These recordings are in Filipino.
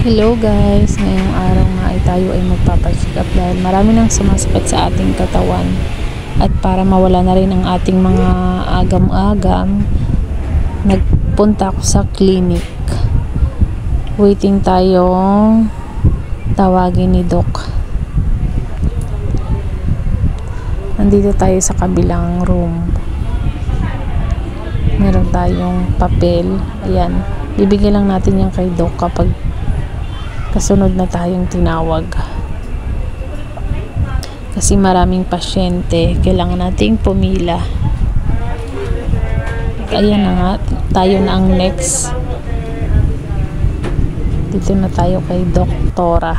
Hello guys, ngayong araw nga ay tayo ay magpapacheck up dahil marami nang sumasakit sa ating katawan at para mawala na rin ang ating mga agam-agam, nagpunta ako sa clinic. Waiting tayong tawagin ni Doc. Nandito tayo sa kabilang room. Meron tayong papel. Ayan, bibigyan lang natin yan kay Doc kapag kasunod na tayong tinawag. Kasi maraming pasyente, kailangan nating pumila. Ayan na nga, tayo na ang next. Dito na tayo kay Doktora.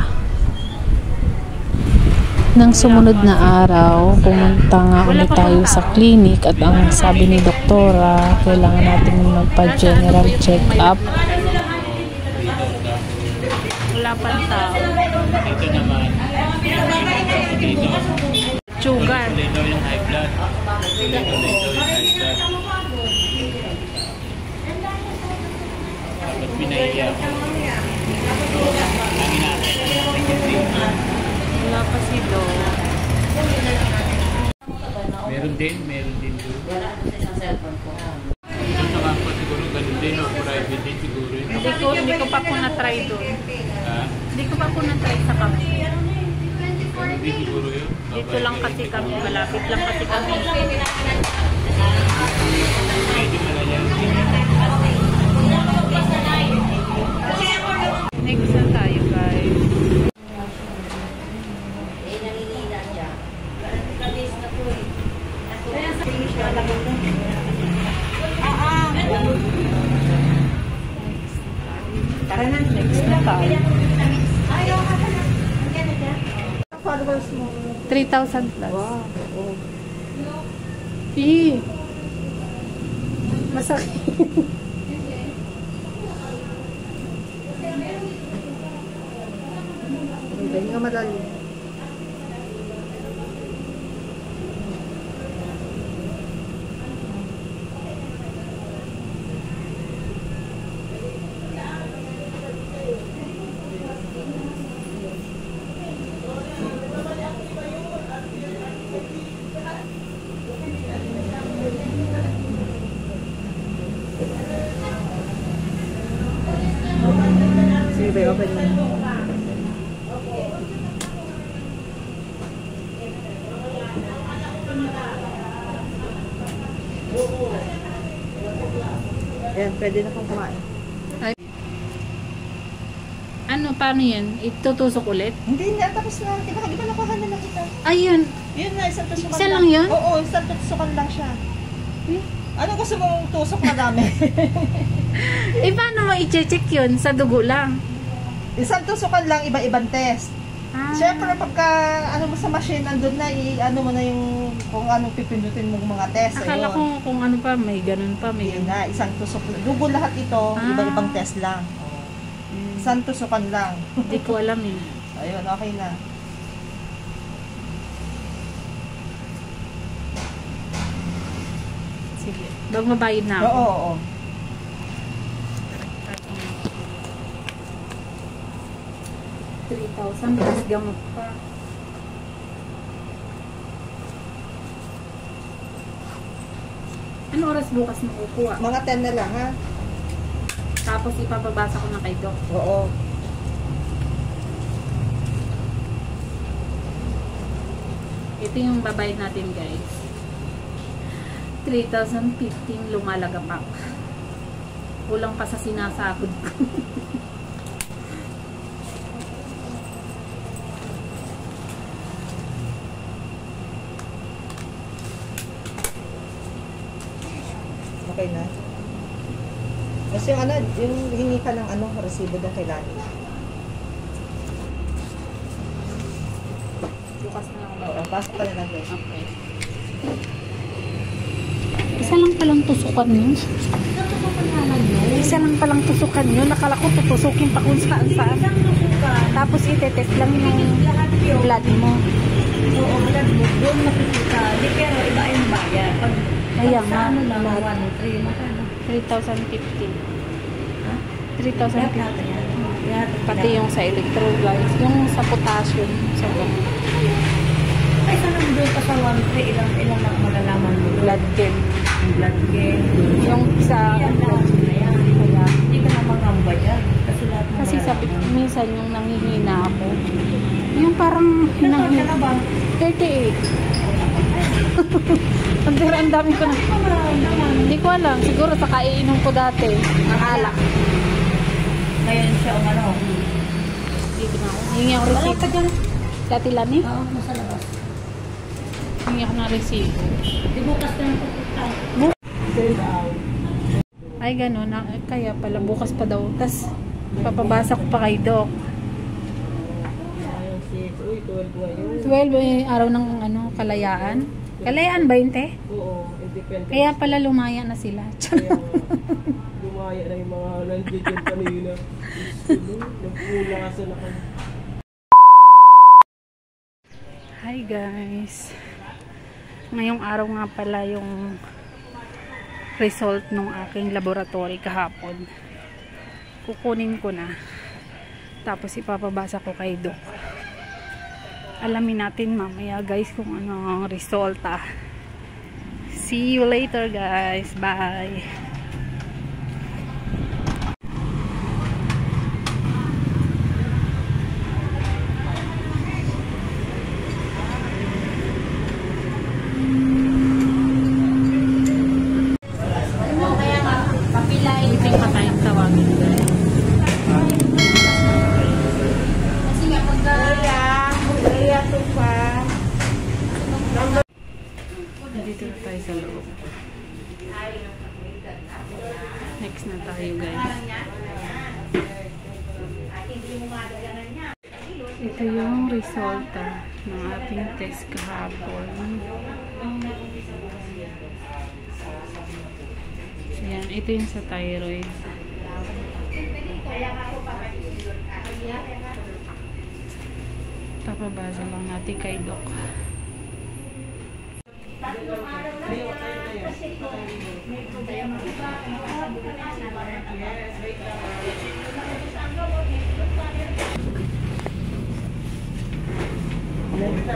Nang sumunod na araw, pumunta nga ulit tayo sa clinic at ang sabi ni Doktora, kailangan natin magpa-general check-up. Wala pang tao. Dito naman. Dito. Sugar. Dito yung high blood. Dito yung high blood. Dapat pinaiya. Langin natin. Wala pa si Do. Meron din doon. Ito sa kampo siguro ganun din o private din siguro yun. Hindi ko pa po na-try doon. Ha? Hindi ko pa po na-try sa kami. Hindi siguro yun. Dito lang kasi kami, malapit lang kasi kami. Medyo malayan. Next na tayo guys. Next na tayo. 3,000 plus. Wow. Masakit. Hindi nga madali. Sige, open mo. Ayan, pwede na kong kumain. Ay. Ano, paano yan? Itutusok ulit? Hindi na, tapos na. Di ba nakuha na lang kita? Ayun. Yun na, isang tusukan Isa lang yun? Oo, isang tusukan lang siya. Ano gusto mong tusok na dami? Eh, paano mo i-check yun? Sa dugo lang? Isang tusukan lang, iba-ibang test. Ah. Siyempre, pagka ano mo sa machine, nandun na, ano mo na yung kung anong pipindutin mong mga test. Akala ayun. ko kung ano pa, may ganun pa, may Yun ganun. na, isang tusok. Dugo lahat ito, iba-ibang test lang. Isang tusukan lang. Hindi ko alam eh. Ayun, okay na. Sige. Bago mabayad na ako. Oo, oo. $3,000 plus gamot pa. Ano oras bukas mo kukuha? Mga 10 na lang, ha? Tapos ipapabasa ko na kay Doc. Oo. Ito yung babayad natin guys. 3,015 lumalagapak. Kulang pa sa sinasahod ko. Okay na. Kasi yung ano, yung hingi ka ng ano, resibo doon kay Lani. Bukas na lang. Oo, pasok ka na lang guys. Okay. Isa lang palang tusukan yun. Isa lang palang tusukan yun. Nakala ko tutusukin pa kung saan saan. Tapos itetest lang yung blood mo. Oo, blood mo. Doon makikita. Di pero iba yung bayad. Pag Ayan nga. ano lang, 1, 3, magkano? 3,015. 3,015. Pati yung sa electrolytes, yung sa potassium, sa ganun. Ay, sana mo doon pa sa 1-3, ilang lang malalaman mo. Blood gain. Blood gain. Yung sa Yan lang. Ayan. kaya, Hindi ka na mangamba dyan. Kasi lahat ng kasi sabi ko, minsan yung nanghihina ako. Yung parang Ilang ka na ba? 38. Ang dami ko na. Hindi ko alam. Siguro sa kaiinom ko dati. Ang alak. Ngayon siya umano. Hindi na ako. Hingi ako Wala receipt. ka dyan. Dati lang eh. Oo, nasa labas. Hingi ako ng receipt. Di bukas na yung pupunta. Ay, gano'n. Kaya pala bukas pa daw. Tapos, papabasa ko pa kay Doc. 12 eh, araw ng ano, kalayaan. Kalayaan ba yun, te? Oo, independent. Kaya pala lumaya na sila. Kaya lumaya na yung mga nandiyan dyan kanina. Nagpulasan ako. Hi guys. Ngayong araw nga pala yung result ng aking laboratory kahapon. Kukunin ko na. Tapos ipapabasa ko kay Doc. Alamin natin mamaya guys kung ano ang resulta. See you later guys. Bye. Meeting pa tayong tawagin guys. Dito na tayo sa loob. Next na tayo guys. Ito yung resulta ng ating test kahapon. Ayan, ito yung sa thyroid. Papabasa lang natin kay Doc.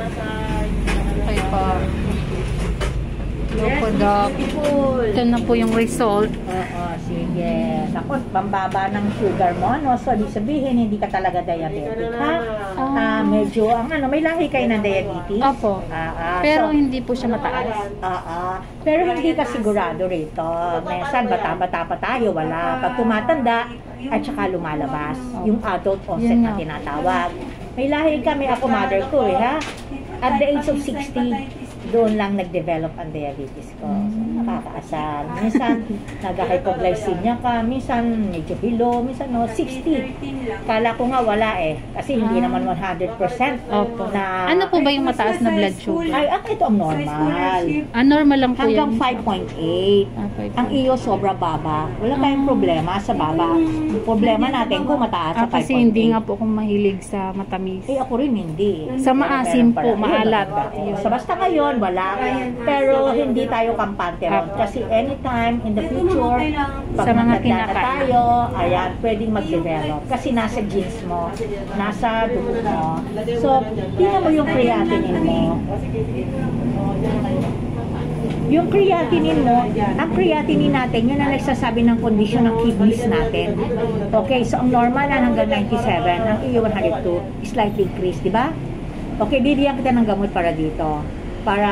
Okay po. Hello po, Doc. Ito na po yung result. Oo, sige. Tapos, pambaba ng sugar mo, no? So, di sabihin, hindi ka talaga diabetic, ha? Medyo, may lahi kayo ng diabetes? Opo. Pero So, hindi po siya mataas. pero hindi ka sigurado rito. Minsan, bata-bata pa tayo, wala. Pag tumatanda, at saka lumalabas. Yung adult onset Yun na nga. tinatawag. May lahi kami, ako mother ko, ha? At the age of 60, doon lang nag-develop ang diabetes ko. So, nakakaasar. Minsan, nag-hypoglycemia ka. Minsan, medyo below. Minsan, 60. Kala ko nga wala eh. Kasi hindi naman 100% Opo. na... Ano po ba yung mataas na blood sugar? Ay, ito ang normal. Normal lang po Hanggang yan. 5.8. Ang iyo sobra baba. Wala tayong problema sa baba. Problema natin kung mataas sa 5.8. Kasi hindi nga po akong mahilig sa matamis. Eh, ako rin hindi. Sa maasim Meron po, pala. maalat. Yun. So, basta ngayon, wala. Pero hindi tayo kampante ron. Kasi anytime in the future, pag Sa mga matanda na kinakain. tayo, ayan, pwedeng mag-develop. Kasi nasa genes mo, nasa dugo mo. So, tingnan mo yung creatinine mo. Yung creatinine mo, ang creatinine natin, yun ang nagsasabi ng kondisyon ng kidneys natin. Okay, so ang normal na hanggang 97, ang iyo 102, slightly increase, di ba? Okay, bibigyan kita ng gamot para dito, para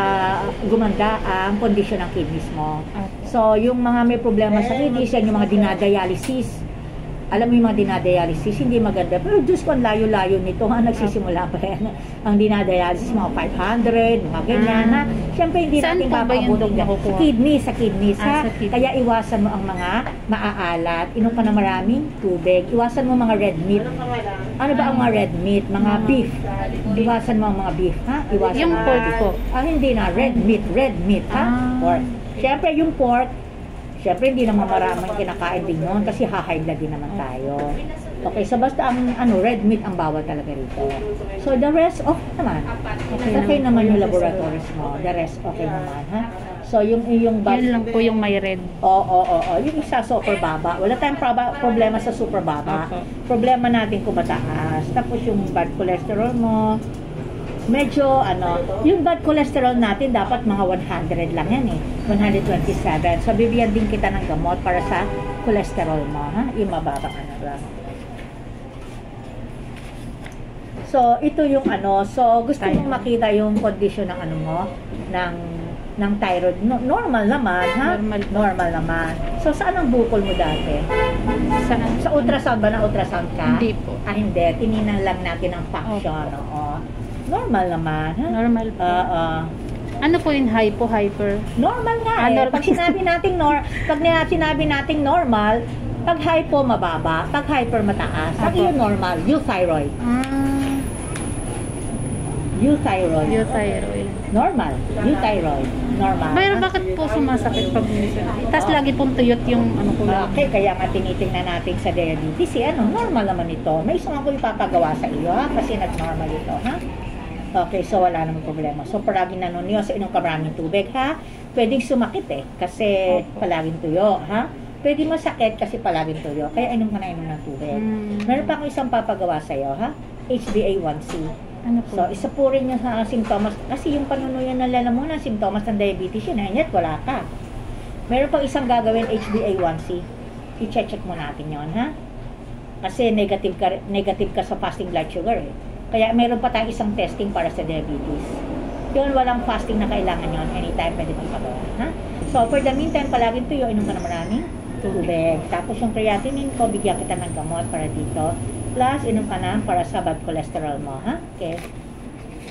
gumanda ang kondisyon ng kidneys mo. So, yung mga may problema sa kidneys, yan yung mga dinadialysis. Alam mo yung mga dinadialysis, hindi maganda. Pero Diyos ko, ang layo-layo nito, nagsisimula pa yan. Ang dinadialysis, mga 500, mga ganyan, na siyempre hindi Saan natin po ba yun papaabot yan. nakukuha? Sa kidneys, ha? Sa kidney. Kaya iwasan mo ang mga maaalat, inom ka na maraming tubig, iwasan mo mga red meat. Ano ba ang mga red meat? Mga beef. Iwasan mo ang mga beef, ha? Iwasan Yung mo. pork po. Hindi na, red meat, ha? Pork. Siyempre yung pork, Siyempre, hindi naman maraming kinakain din yun kasi high blood din naman tayo. Okay, so basta ang red meat ang bawal talaga rito. So the rest, okay naman. Okay naman yung laboratories mo. The rest, okay naman, ha? So yung Yan lang po yung may red. Oo. Yung isa super baba. Wala tayong problema sa super baba. Opo. Problema natin kung mataas. Tapos yung bad cholesterol mo, medyo yung bad cholesterol natin dapat mga 100 lang yan eh. 127. So bibigyan din kita ng gamot para sa cholesterol mo, ha? Yung mababa lang. So ito yung so gusto mong makita yung condition ng mo ng thyroid. Normal naman, ha? Normal naman. So saan ang bukol mo dati? Sa ultrasound ba? Na ultrasound ka? Hindi po. Hindi. Tininan lang natin ang function. Oo. Normal naman, ha? Normal po. Ano po yung hyper? Normal nga eh. Pag sinabi nating normal, pag hypo mababa, pag hyper mataas. Pag yung normal, euthyroid. Euthyroid. Normal. Euthyroid. Normal. Pero bakit po sumasakit pag minsan? Tapos lagi pong tuyot yung ko lang. Okay, kaya nga tinitingnan natin sa diabetes. Normal naman ito. May isang ako ipapagawa sa iyo, ha? Kasi nag-normal ito, ha? Okay, so wala namang problema. So, palaging nanuniyos, inom ka maraming tubig, ha? Pwedeng sumakit kasi palaging tuyo, ha? Pwede masakit kasi palaging tuyo. Kaya inom ka na inom ng tubig. Meron pa akong isang papagawa sa iyo, ha? HbA1c. Ano po? So, isa po rin yung simptomas. Kasi yung panunuyan ng lalamunan, simptomas ng diabetes yun, yet wala ka. Meron pang isang gagawin, HbA1c. I-check mo natin yon, ha? Kasi negative ka sa fasting blood sugar, eh. Kaya meron pa tayong isang testing para sa diabetes. Yun, walang fasting na kailangan yon. Anytime pwede mong pagawa, ha? So, for the meantime, palaging tuyo, inom ka na maraming tubig. Tapos yung creatinine ko, bigyan kita ng gamot para dito. Plus, inom ka na para sa bad cholesterol mo, ha? Okay.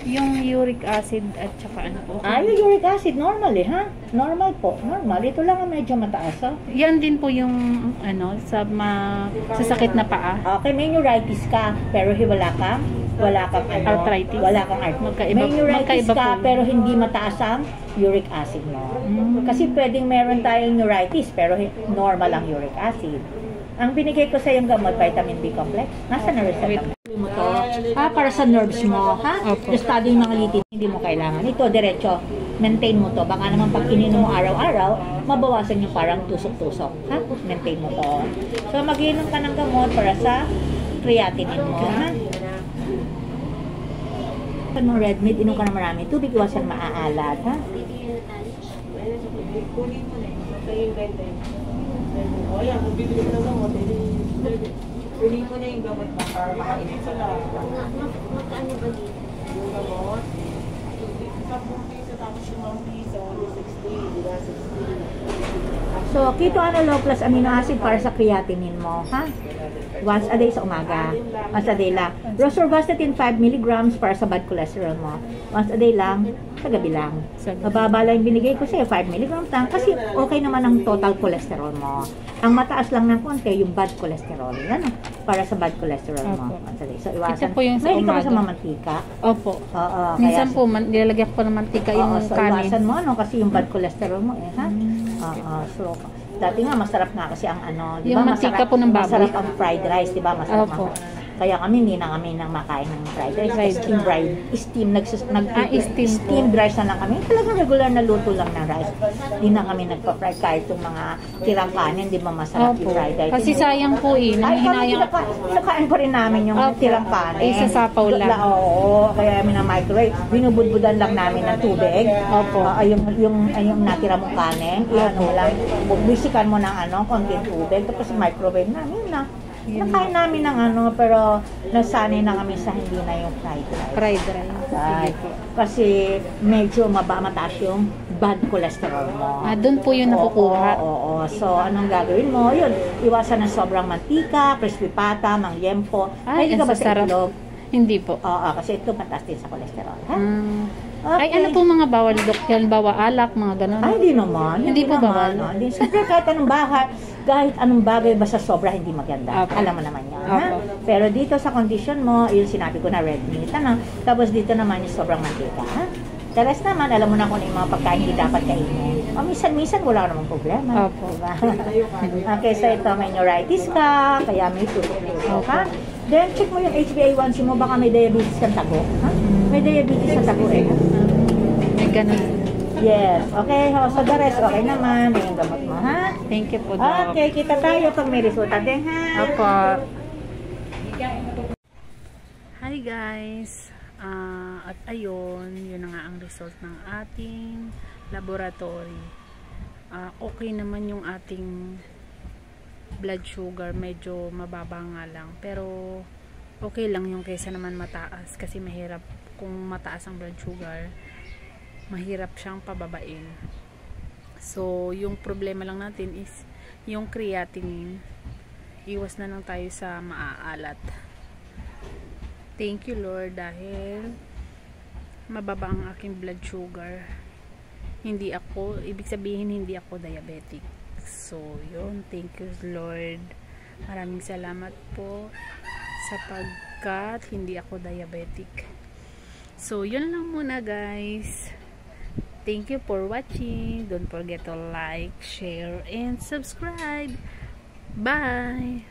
Yung uric acid at saka ano po? Yung uric acid, normal eh, ha? Normal po, normal. Ito lang ang medyo mataas, ha? Yan din po yung sa sakit na paa. Okay, may neuritis ka, pero wala kang Arthritis? Wala kang arthritis. May neuritis ka, pero hindi mataas ang uric acid mo. Kasi pwedeng meron tayong neuritis, pero normal ang uric acid. Ang binigay ko sa yung gamot, vitamin B complex. Nasa na reseta mo to? Para sa nerves mo, ha? Opo. Just study yung mga litin, hindi mo kailangan. Ito, diretso, maintain mo to. Baka naman pag ininom mo araw-araw, mabawasan yung parang tusok-tusok, ha? Maintain mo to. So, mag-inom ka ng gamot para sa creatinine mo, ha? Pag mo red meat, inom ka na marami tubig, iwasan maaalat, ha? Kunin mo na eh. Sa'yo yung guideline. O yan, kung bibili ko ng gamot, kunin mo na yung gamot mo para makainom sila. Magkano ba dito? Yung gamot, sa 10 piso, tapos yung 1 piso, 60, diba? 60. So, keto low plus amino acid para sa creatinine mo, ha? Once a day sa umaga. Once a day lang. Rosuvastatin 5 mg para sa bad cholesterol mo. Once a day lang, sa gabi lang. Mababa lang yung binigay ko sa'yo, 5 mg lang. Kasi okay naman ang total cholesterol mo. Ang mataas lang ng konti, yung bad cholesterol. Yan, para sa bad cholesterol mo. Once a day. So, iwasan. Ito po yung sa May ka ba sa umaga. mamantika? Opo. Oo. Minsan po, nilalagyan ko ng mantika yung so kanin. iwasan mo, kasi yung bad cholesterol mo, ha? So, dati nga, masarap nga kasi ang di Yung ba? mantika po ng baboy. Masarap ang fried rice, di ba? Masarap Opo. Kaya kami, hindi na kami nang makain ng fried rice. Steam fried. Steam Steam rice na lang kami. Talagang regular na luto lang ng rice. Hindi na kami nagpa-fried kahit yung mga tirang kanin, di ba masarap yung Opo. fried rice. Kasi sayang po Ay, kami Nanghihinayang. kinakain pa rin namin yung Opo. tirang kanin. Eh, sasapaw lang. Oo, kaya kami na microwave. Binubudbudan lang namin ng tubig. Opo. Yung natira mong kanin, ano mo lang, bisikan mo ng konting tubig, tapos microwave namin na. Nakain namin ng pero nasanay na kami sa hindi na yung fried rice. Fried rice. Ay, kasi medyo mataas yung bad cholesterol mo. Doon po yung nakukuha. Oo. So, anong gagawin mo? Yun, iwasan ng sobrang mantika, crispy pata, mangyempo. Ay, Pwede ka ang ba sa sasarap. itlog? Hindi po. Oo, kasi ito mataas din sa cholesterol. Ha? Ay, ano po mga bawal, Dok? Halimbawa, alak, mga ganun. Ay, hindi naman. Hindi po bawal. No? Hindi. Siyempre, kahit anong bagay, basta sobra hindi maganda. Opo. Alam mo naman yan. Ha? Opo. Pero dito sa condition mo, yung sinabi ko na red meat, Tapos dito naman yung sobrang mantika. Ha? The rest naman, alam mo na kung ano yung mga pagkain hindi dapat kainin. O minsan-minsan, wala namang problema. Opo. Diba? Okay, so ito, may neuritis ka, kaya may tusok ka. Then, check mo yung HbA1c mo, baka may diabetes kang tago. Ha? May diabetes sa tago eh. May ganun. Yes, okay. So, the rest, okay naman. Yung gamot mo, ha? Thank you po, Doc. Okay, kita tayo pag may resulta din, ha? Opo. Hi guys. At ayun, yun na nga ang result ng ating laboratory. Okay naman yung ating blood sugar, medyo mababa nga lang, pero okay lang yung kaysa naman mataas, kasi mahirap kung mataas ang blood sugar, mahirap siyang pababain. So yung problema lang natin is yung creatinine. Iwas na lang tayo sa maaalat. Thank you Lord, dahil mababa ang aking blood sugar. Hindi ako, ibig sabihin hindi ako diabetic. So yun, thank you Lord. Maraming salamat po sapagkat hindi ako diabetic. So yun lang muna guys. Thank you for watching. Don't forget to like, share, and subscribe. Bye!